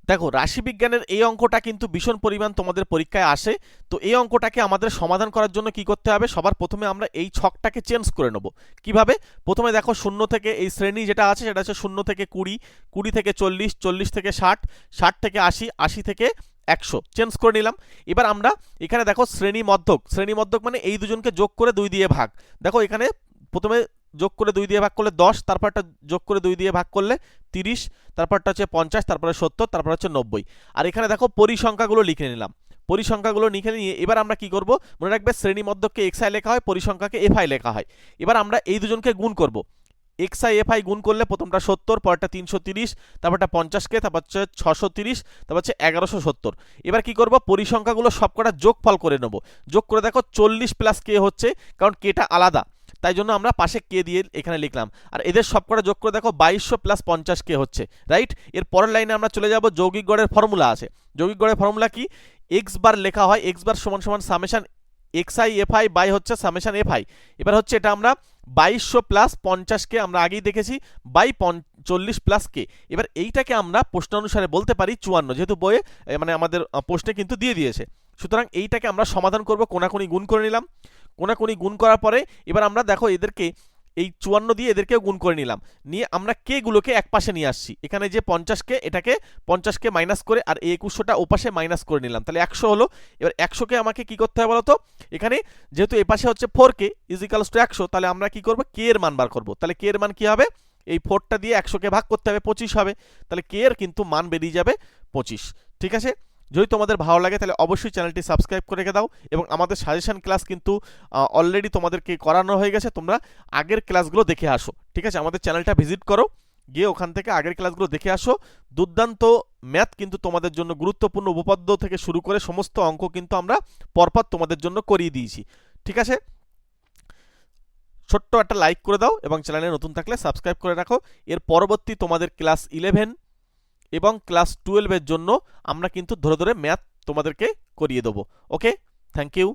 দেখো রাশিবিজ্ঞানের এই অঙ্কটা কিন্তু ভীষণ পরিমাণ তোমাদের পরীক্ষায় আসে। তো এই অঙ্কটাকে আমাদের সমাধান করার জন্য কি করতে হবে, সবার প্রথমে আমরা এই ছকটাকে চেঞ্জ করে নেব। কিভাবে? প্রথমে দেখো শূন্য থেকে এই শ্রেণী যেটা আছে সেটা হচ্ছে শূন্য থেকে 20, 20 থেকে 40, 40 থেকে 60, 60 থেকে 80, 80 থেকে 100 চেঞ্জ করে নিলাম। এবার আমরা এখানে দেখো শ্রেণী মধ্যক মানে এই দুজনকে যোগ করে 2 দিয়ে ভাগ। দেখো এখানে প্রথমে যোগ করে 2 দিয়ে ভাগ করলে 10, তারপরটা যোগ করে 2 দিয়ে ভাগ করলে 30, তারপরটা হচ্ছে 50, তারপরে 70, তারপর হচ্ছে 90। আর এখানে দেখো পরিসংখ্যাগুলো লিখে নিলাম। পরিসংখ্যাগুলো লিখে নিয়ে এবার আমরা কি করব, মনে রাখবে শ্রেণী মধ্যককে এক্সআই লেখা হয়, পরিসংখ্যাকে এফআই লেখা হয়। এবার আমরা এই দুজনকে গুণ করব। এক্সআই এফআই গুণ করলে প্রথমটা 70, পরেরটা 330, তারপরটা 50কে, তারপর হচ্ছে 630, তারপর হচ্ছে 1170। এবার কি করব, পরিসংখ্যাগুলো সবকটা যোগফল করে নেব। যোগ করে দেখো 40 প্লাস কে হচ্ছে, কারণ কেটা আলাদা, তাই জন্য আমরা পাশে কে দিয়ে এখানে লিখলাম। আর এদের সবকটা যোগ করে দেখো 2200 প্লাস 50 কে হচ্ছে, রাইট। এর পরের লাইনে আমরা চলে যাব, যৌগিক গড়ের ফর্মুলা আছে। যৌগিক গড়ের ফর্মুলা কি, এক্স বার লেখা হয়, এক্স বার সমান সমান সামেশন এক্সআই এফআই বাই হচ্ছে সামেশন এফআই। এবার হচ্ছে এটা আমরা 2200 প্লাস 50কে আমরা আগেই দেখেছি বাই 40 প্লাস কে। এবার এইটাকে আমরা প্রশ্ন অনুসারে বলতে পারি 54, যেহেতু বইয়ে মানে আমাদের প্রশ্নে কিন্তু দিয়ে দিয়েছে। সুতরাং এইটাকে আমরা সমাধান করব, কোনাকুনি গুণ করে নিলাম। কোনাকুনি গুণ করার পরে এবার আমরা দেখো এদেরকে এই 54 দিয়ে এদেরকেও গুণ করে নিলাম, নিয়ে আমরা কে গুলোকে এক পাশে নিয়ে আসছি। এখানে যে 50কে, এটাকে 50কে মাইনাস করে আর এই 2100টা ওপাশে মাইনাস করে নিলাম, তাহলে 100 হলো। এবার 100কে আমাকে কি করতে হবে বলতো, এখানে যেহেতু এ পাশে হচ্ছে 4k ইজিক্যালস টু 100, তাহলে আমরা কি করব, কে এর মান বার করব। তাহলে কে এর মান কি হবে, এই 4টা দিয়ে 100কে ভাগ করতে হবে, 25 হবে। তাহলে কে এর কিন্তু মান বেরিয়ে যাবে 25। ঠিক আছে, যদি তোমাদের ভালো লাগে তাহলে অবশ্যই চ্যানেলটি সাবস্ক্রাইব করে রেখে দাও। এবং আমাদের সাজেশন ক্লাস কিন্তু অলরেডি তোমাদেরকে করানো হয়ে গেছে, তোমরা আগের ক্লাসগুলো দেখে আসো। ঠিক আছে, আমাদের চ্যানেলটা ভিজিট করো, গিয়ে ওখান থেকে আগের ক্লাসগুলো দেখে আসো। দুর্দান্ত ম্যাথ কিন্তু তোমাদের জন্য, গুরুত্বপূর্ণ উপপাদ্য থেকে শুরু করে সমস্ত অঙ্ক কিন্তু আমরা পরপর তোমাদের জন্য করিয়ে দিয়েছি। ঠিক আছে, ছোট্ট একটা লাইক করে দাও এবং চ্যানেলে নতুন থাকলে সাবস্ক্রাইব করে রাখো। এর পরবর্তী তোমাদের ক্লাস 11 এবং ক্লাস 12 এর জন্য আমরা কিন্তু ধরে ধরে ম্যাথ তোমাদেরকে করিয়ে দেবো। ওকে, থ্যাংক ইউ।